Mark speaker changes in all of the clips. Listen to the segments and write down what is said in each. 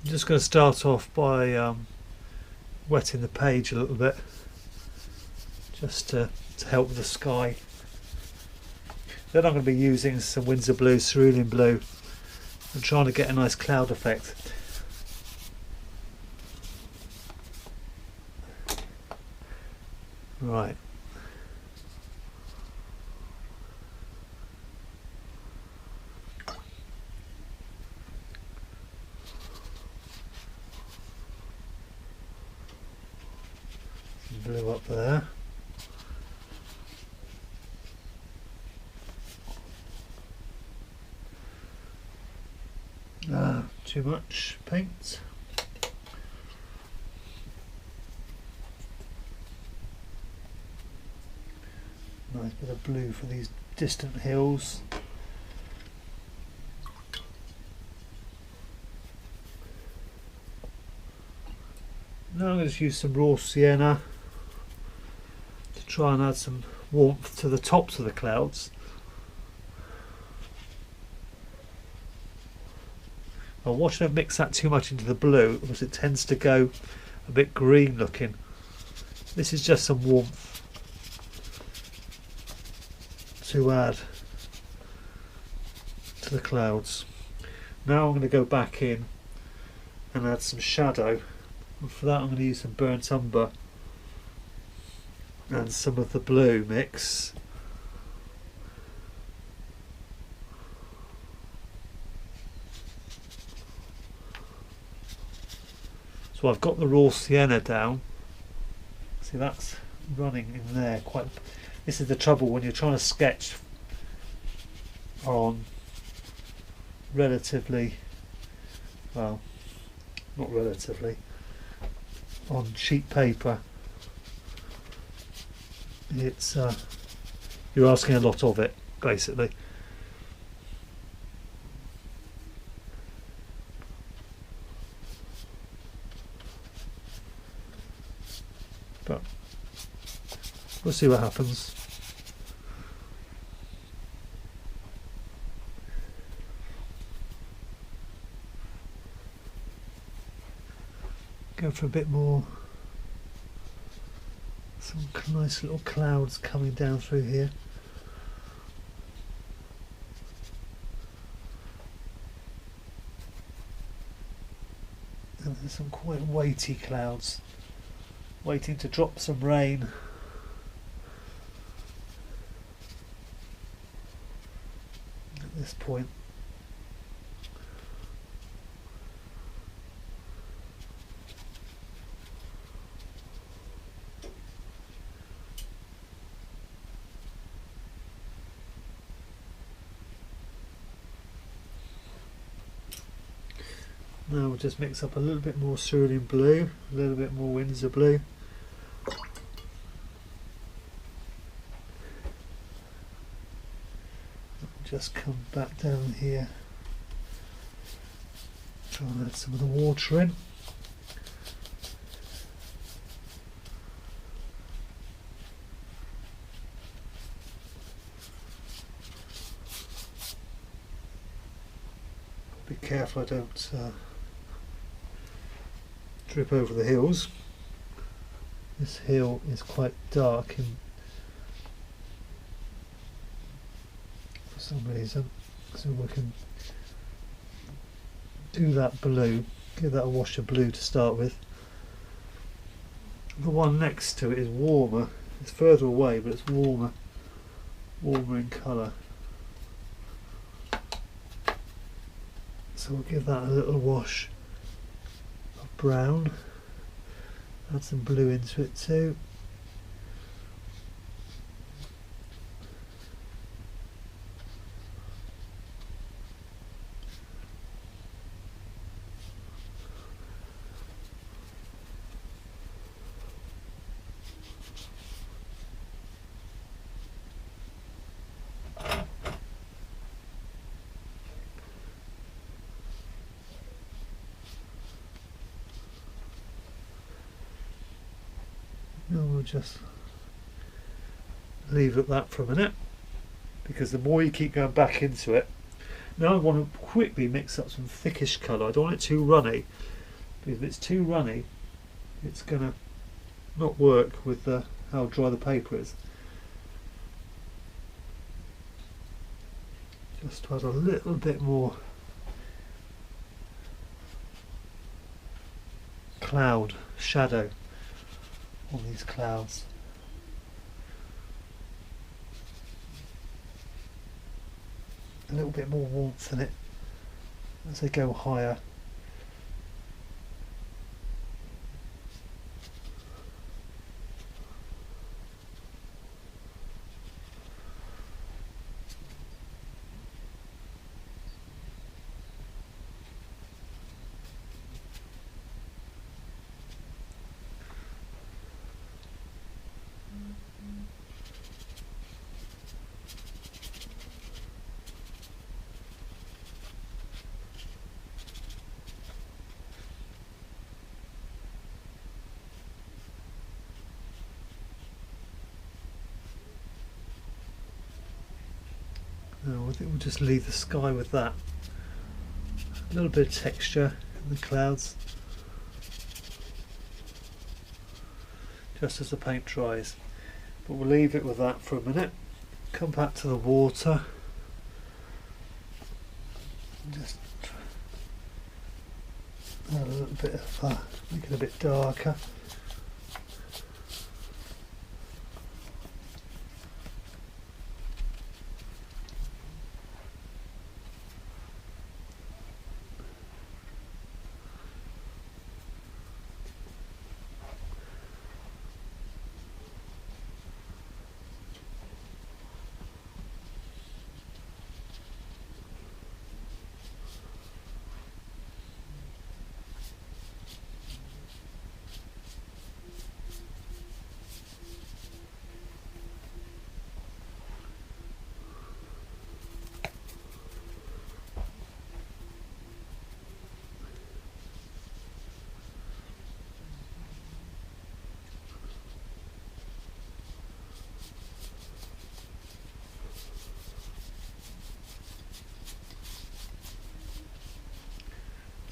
Speaker 1: I'm just going to start off by wetting the page a little bit, just to help with the sky. Then I'm going to be using some Winsor Blue, Cerulean Blue, and trying to get a nice cloud effect. Right. Some blue up there. Too much paint. Nice bit of blue for these distant hills. Now I'm going to use some raw sienna to try and add some warmth to the tops of the clouds. I watch don't mix that too much into the blue because it tends to go a bit green looking. This is just some warmth to add to the clouds. Now I'm going to go back in and add some shadow, and for that I'm going to use some burnt umber and some of the blue mix. So I've got the raw sienna down. See, that's running in there quite. This is the trouble when you're trying to sketch on relatively, well, not relatively, on sheet paper. It's you're asking a lot of it, basically. But we'll see what happens. Go for a bit more. Some nice little clouds coming down through here. And there's some quite weighty clouds waiting to drop some rain. At this point. Now we'll just mix up a little bit more cerulean blue, a little bit more Winsor Blue. Just come back down here, try and add some of the water in. Be careful I don't drip over the hills. This hill is quite dark in for some reason, so we can do that blue, give that a wash of blue to start with. The one next to it is warmer, it's further away but it's warmer in colour, so we'll give that a little wash of brown, add some blue into it too. Now we'll just leave it at that for a minute, because the more you keep going back into it, Now I want to quickly mix up some thickish colour. I don't want it too runny, because if it's too runny it's going to not work with how dry the paper is. Just to add a little bit more cloud shadow on these clouds. A little bit more warmth in it as they go higher. No, I think we'll just leave the sky with that. A little bit of texture in the clouds, just as the paint dries. But we'll leave it with that for a minute. Come back to the water. Just add a little bit of make it a bit darker.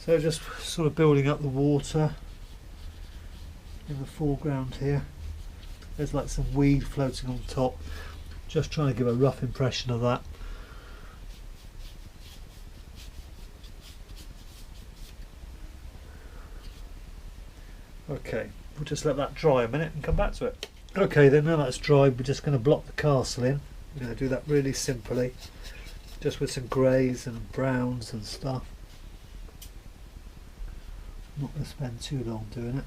Speaker 1: So just sort of building up the water in the foreground here. There's like some weed floating on top. Just trying to give a rough impression of that. Okay, we'll just let that dry a minute and come back to it. Okay then, now that's dried, we're just going to block the castle in. We're going to do that really simply, just with some greys and browns and stuff. I'm not going to spend too long doing it.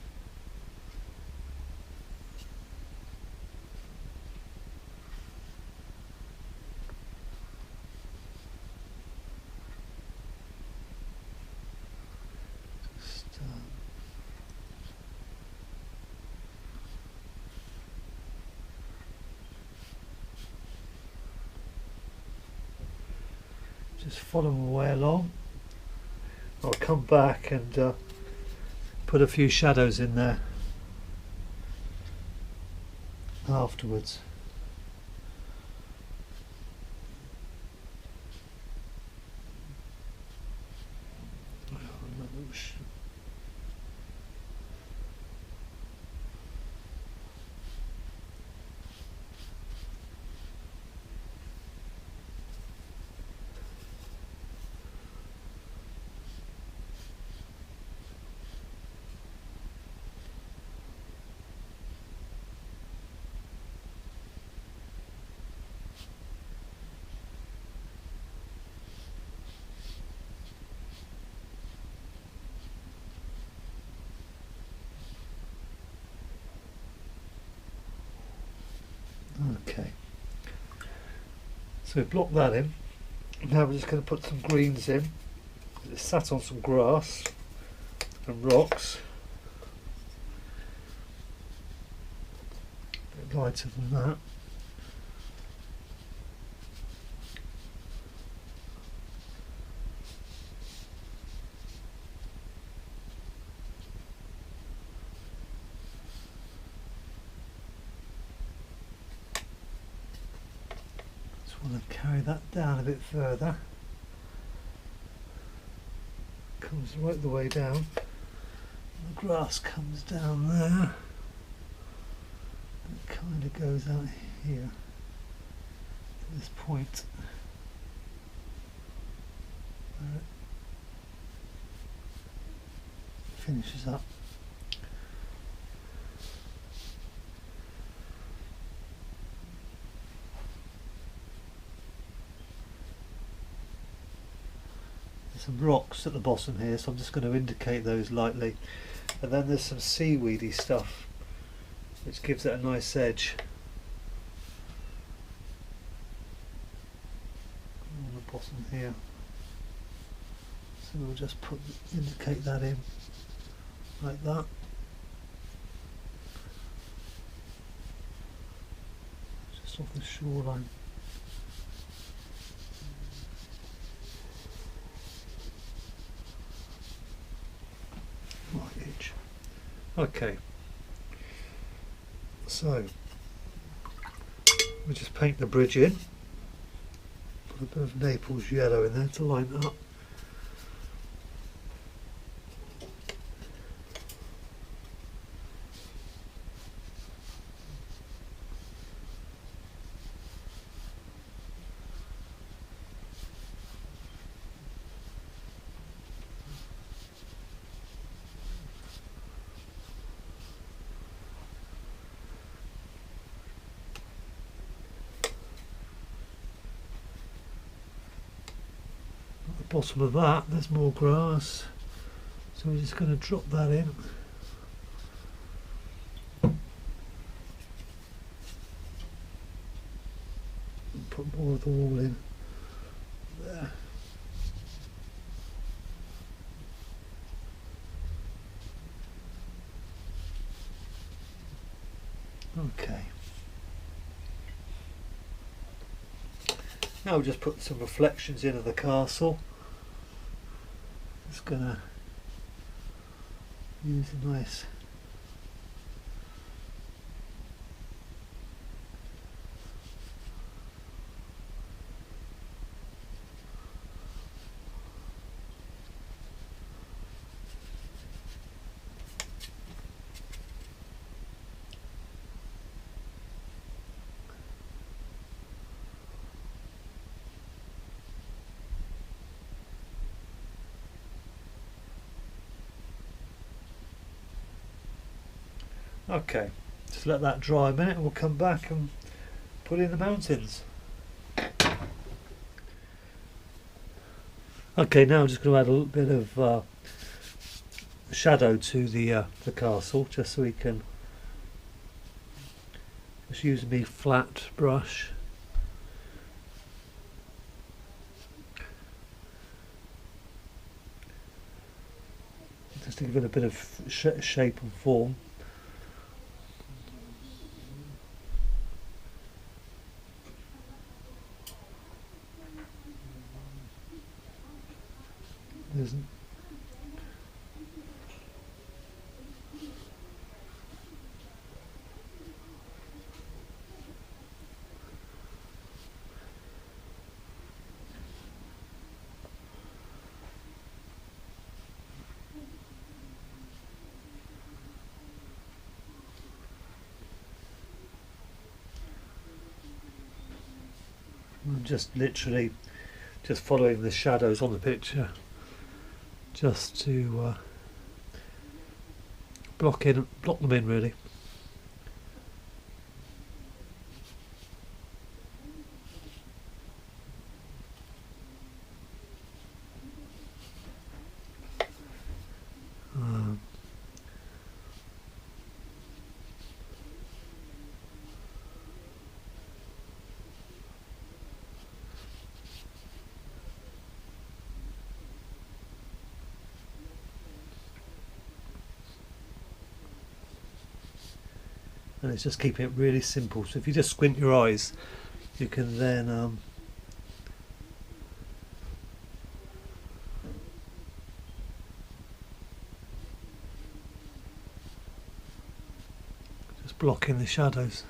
Speaker 1: Just follow my way along. I'll come back and put a few shadows in there afterwards. Okay, so we've blocked that in. Now we're just going to put some greens in. It's sat on some grass and rocks. A bit lighter than that. Want to carry that down a bit further. comes right the way down. The grass comes down there. It kind of goes out here to this point. Where it finishes up. Some rocks at the bottom here, so I'm just going to indicate those lightly, and then there's some seaweedy stuff which gives it a nice edge on the bottom here, so we'll just indicate that in like that. Just off the shoreline. Okay, so we'll just paint the bridge in, put a bit of Naples yellow in there to line that up. Bottom of that there's more grass, so we're just going to drop that in. And put more of the wall in there. Okay, now we'll just put some reflections in of the castle. Just gonna use a nice Okay, just let that dry a minute and we'll come back and put in the mountains. Okay, now I'm just going to add a little bit of shadow to the castle, just so we can just use my flat brush. Just to give it a bit of shape and form. Isn't. I'm just literally just following the shadows on the picture, just to block them in really. And it's just keeping it really simple, so if you just squint your eyes you can then just block in the shadows.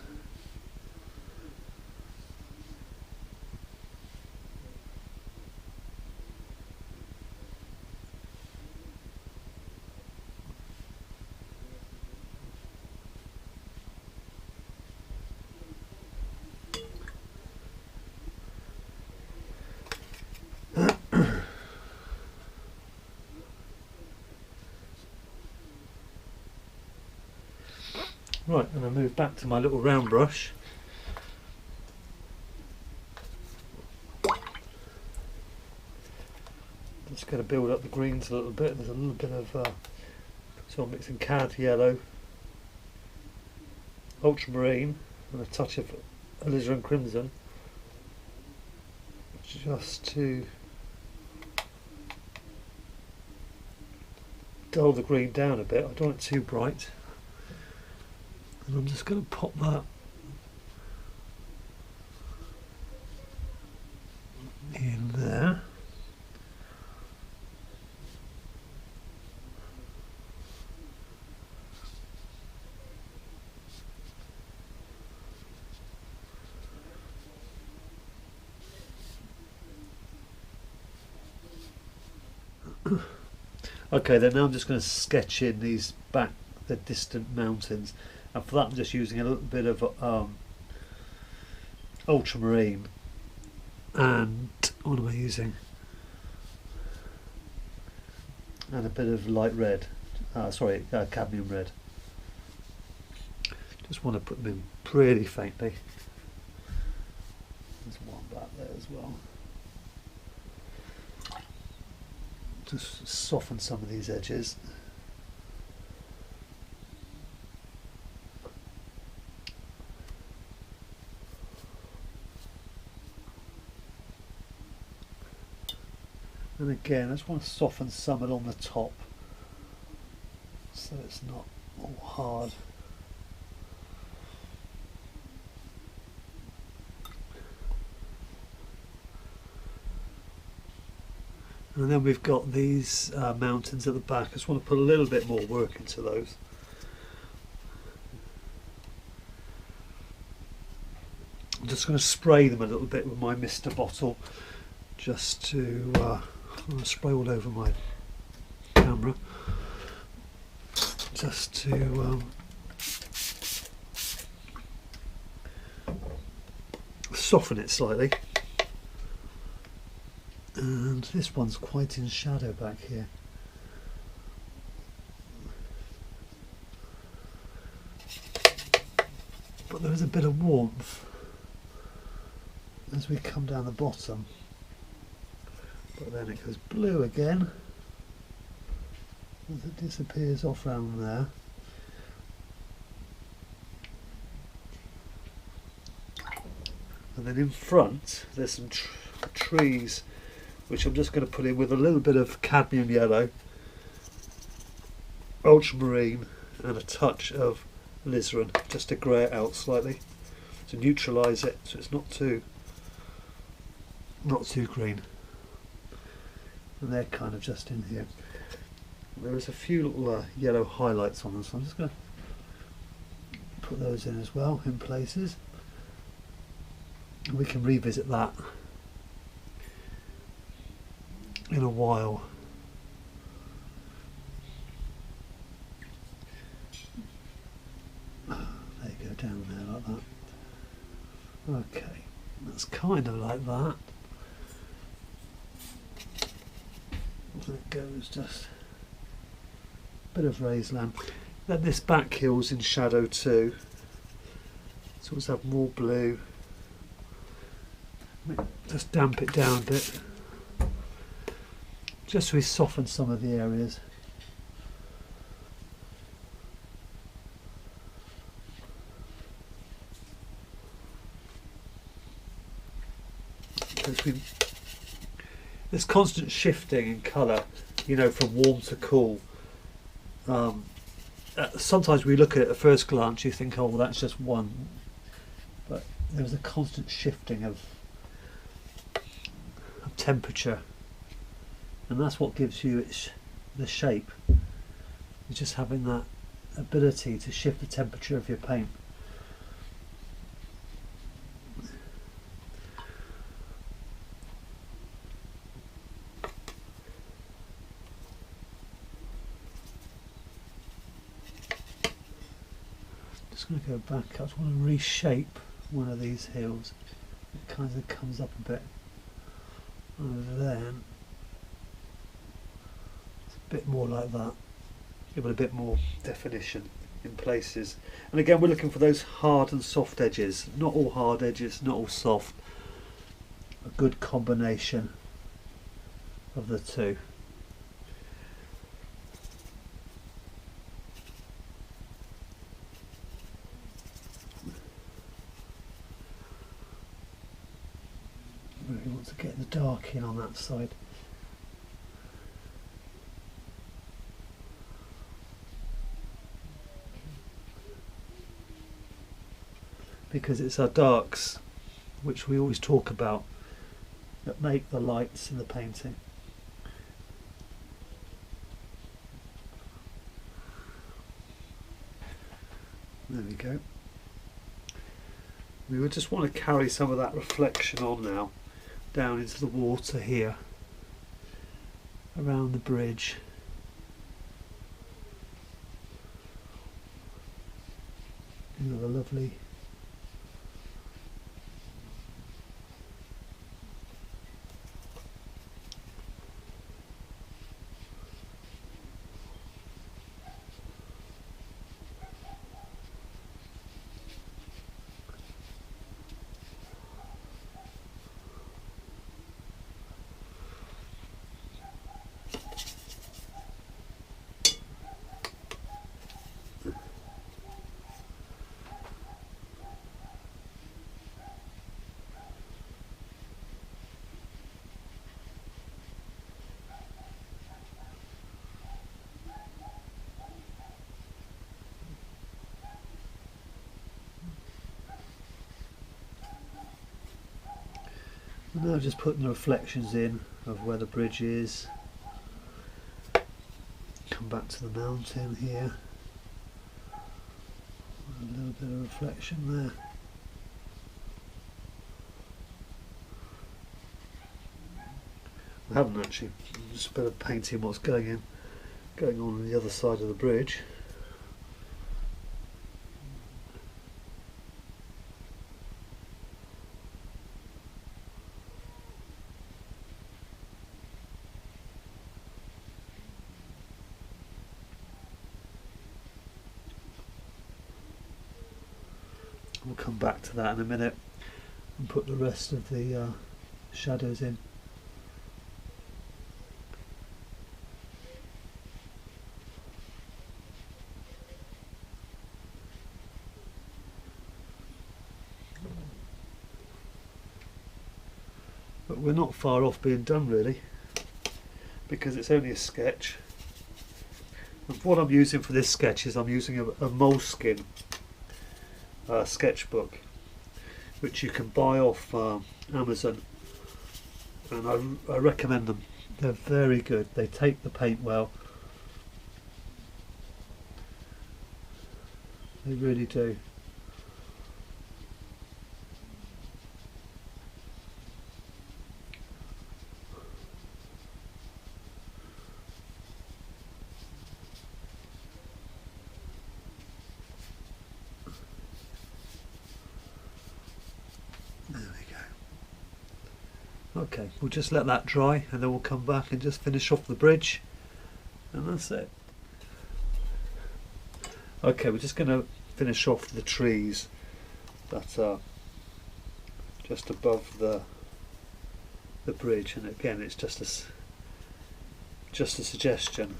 Speaker 1: Right, I'm going to move back to my little round brush. Just going to build up the greens a little bit. There's a little bit of so I'm mixing cad yellow, ultramarine, and a touch of alizarin crimson, just to dull the green down a bit. I don't want it too bright. And I'm just going to pop that in there. Okay, then now I'm just going to sketch in the distant mountains, and for that I'm just using a little bit of ultramarine, and what am I using? And a bit of light red, cadmium red. Just want to put them in pretty faintly. There's one back there as well. Just soften some of these edges. And again, I just want to soften some along the top so it's not all hard. And then we've got these mountains at the back. I just want to put a little bit more work into those. I'm just going to spray them a little bit with my mister bottle, just to I'm going to spray all over my camera, just to soften it slightly. And this one's quite in shadow back here. But there is a bit of warmth as we come down the bottom. But then it goes blue again as it disappears off round there. And then in front there's some trees, which I'm just going to put in with a little bit of cadmium yellow, ultramarine, and a touch of alizarin, just to grey it out slightly, to neutralise it so it's not too green. And they're kind of just in here. There is a few little yellow highlights on them, so I'm just going to put those in as well in places. And we can revisit that in a while. There you go, down there like that. Okay, that's kind of like that. That goes just a bit of raised land. Then this back hill's in shadow too, so let's have more blue. Just damp it down a bit, just so we soften some of the areas. There's constant shifting in colour, you know, from warm to cool. Sometimes we look at it at first glance, you think, oh, well, that's just one. But there's a constant shifting of temperature, and that's what gives you the shape. You're just having that ability to shift the temperature of your paint. Just going to go back. I just want to reshape one of these hills. It kind of comes up a bit over there. It's a bit more like that. Give it a bit more definition. in places. And again, we're looking for those hard and soft edges. Not all hard edges, not all soft. A good combination of the two. Really want to get the dark in on that side. Because it's our darks, which we always talk about, that make the lights in the painting. There we go. We would just want to carry some of that reflection on now, down into the water here, around the bridge. Another lovely and now just putting the reflections in of where the bridge is. Come back to the mountain here. A little bit of reflection there. I haven't actually, just a bit of painting what's going on the other side of the bridge. We'll come back to that in a minute and put the rest of the shadows in. But we're not far off being done really, because it's only a sketch. And what I'm using for this sketch is I'm using a moleskin sketchbook, which you can buy off Amazon, and I recommend them. They're very good. They take the paint well. They really do. Okay, we'll just let that dry and then we'll come back and just finish off the bridge, and that's it. Okay, we're just going to finish off the trees that are just above the bridge, and again it's just a suggestion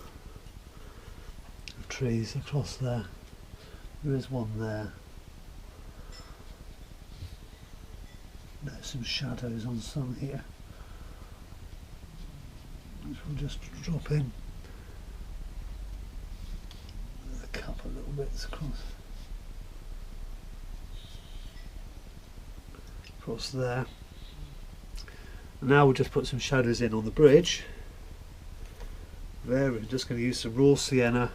Speaker 1: of trees across there. There is one there. There's some shadows on some here, which we'll just drop in a couple of little bits across there. And now we'll just put some shadows in on the bridge. There, we're just going to use some raw sienna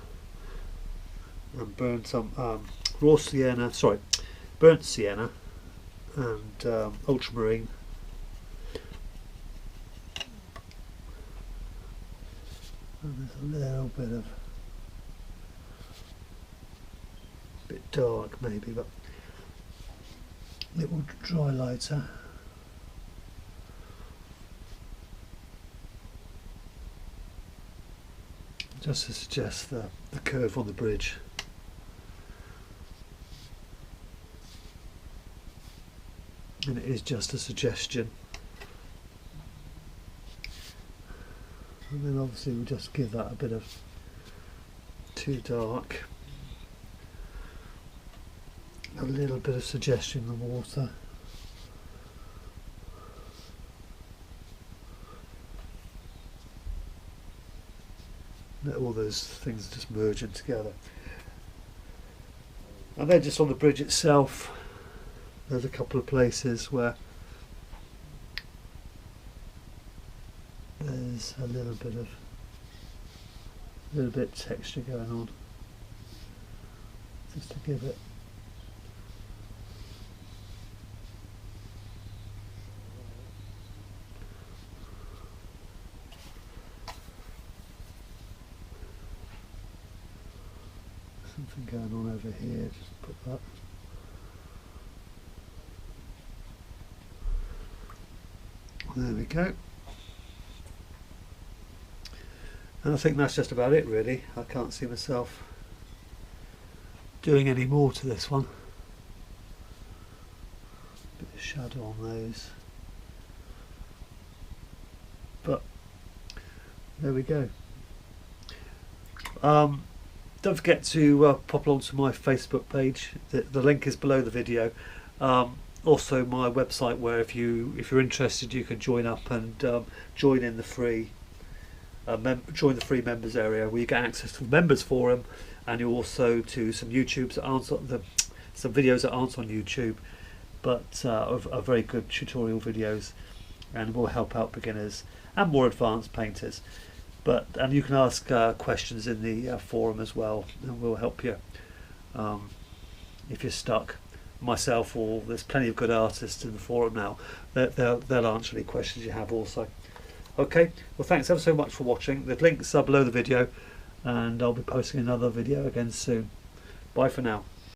Speaker 1: and burnt sienna and ultramarine. And there's a little bit dark maybe, but it will dry lighter. Just to suggest the curve on the bridge. and it is just a suggestion. And then obviously we'll just give that a bit of too dark, a little bit of suggestion in the water. Let all those things just merging together. And then just on the bridge itself, there's a couple of places where there's a little bit of texture going on, just to give it something going on over here. Just put that. There we go. And I think that's just about it really. I can't see myself doing any more to this one. Bit of shadow on those. But there we go. Don't forget to pop along to my Facebook page. The link is below the video. Also my website, where if you're interested, you can join up and join in the free join the free members area, where you get access to the members forum, and you also to some YouTubes that aren't some videos that aren't on YouTube, but are very good tutorial videos, and will help out beginners and more advanced painters. And you can ask questions in the forum as well, and we'll help you if you're stuck. Myself, or there's plenty of good artists in the forum now. They'll answer any questions you have also. Okay, well thanks ever so much for watching. The links are below the video, and I'll be posting another video again soon. Bye for now.